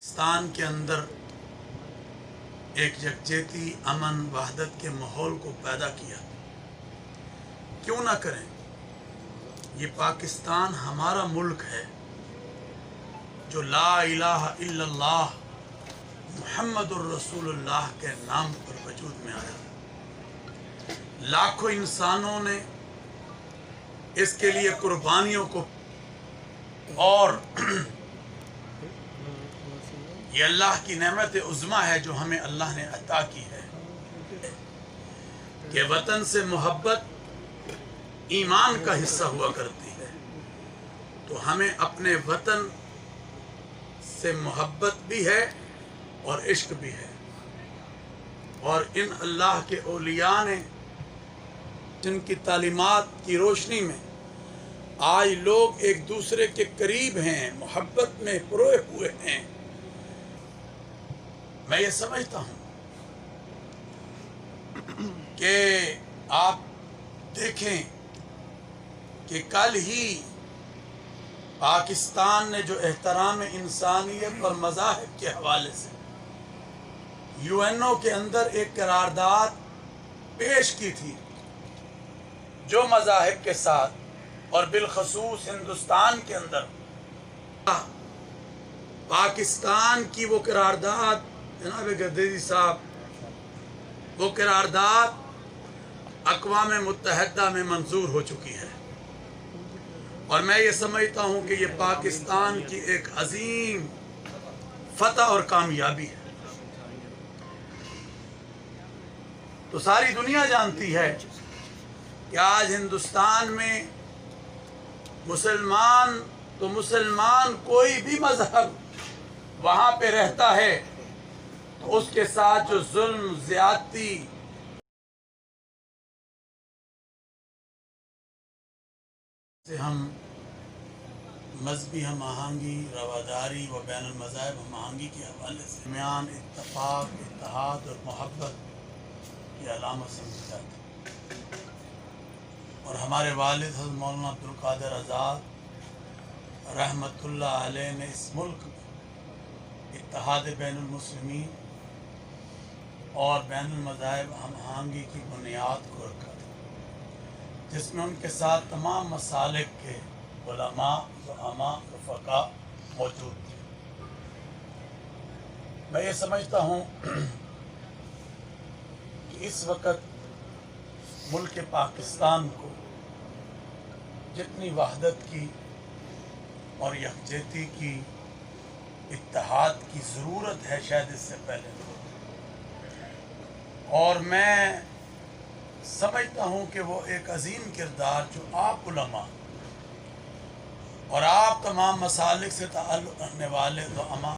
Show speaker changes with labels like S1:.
S1: پاکستان کے اندر ایک یکجہتی امن وحدت کے ماحول کو پیدا کیا، کیوں نہ کریں؟ یہ پاکستان ہمارا ملک ہے جو لا الہ الا اللہ محمد الرسول اللہ کے نام پر وجود میں آیا۔ لاکھوں انسانوں نے اس کے لیے قربانیوں کو، اور یہ اللہ کی نعمت عظمیٰ ہے جو ہمیں اللہ نے عطا کی ہے کہ وطن سے محبت ایمان کا حصہ ہوا کرتی ہے، تو ہمیں اپنے وطن سے محبت بھی ہے اور عشق بھی ہے، اور ان اللہ کے اولیاء نے جن کی تعلیمات کی روشنی میں آج لوگ ایک دوسرے کے قریب ہیں، محبت میں پروئے ہوئے ہیں۔ میں یہ سمجھتا ہوں کہ آپ دیکھیں کہ کل ہی پاکستان نے جو احترام انسانیت اور مذاہب کے حوالے سے UN کے اندر ایک قرارداد پیش کی تھی، جو مذاہب کے ساتھ اور بالخصوص ہندوستان کے اندر پاکستان کی وہ قرارداد، جناب گردیزی صاحب، وہ قرارداد اقوام متحدہ میں منظور ہو چکی ہے، اور میں یہ سمجھتا ہوں کہ یہ پاکستان کی ایک عظیم فتح اور کامیابی ہے۔ تو ساری دنیا جانتی ہے کہ آج ہندوستان میں مسلمان کوئی بھی مذہب وہاں پہ رہتا ہے تو اس کے ساتھ جو ظلم، زیادتی سے ہم مذہبی ہم آہنگی، رواداری و بین المذاہب ہم آہنگی کے حوالے سے درمیان اتفاق، اتحاد اور محبت کی علامت سمجھی جاتی ہے، اور ہمارے والد حضرت مولانا عبدالقادر آزاد رحمت اللہ علیہ نے اس ملک میں اتحاد بین المسلمین اور بین المذاہب ہم آہنگی کی بنیاد کو رکھا تھا، جس میں ان کے ساتھ تمام مسالک کے علماء، زعماء، رفقاء موجود تھے۔ میں یہ سمجھتا ہوں کہ اس وقت ملک پاکستان کو جتنی وحدت کی اور یکجہتی کی، اتحاد کی ضرورت ہے، شاید اس سے پہلے، اور میں سمجھتا ہوں کہ وہ ایک عظیم کردار جو آپ علماء اور آپ تمام مسالک سے تعلق رکھنے والے زعماء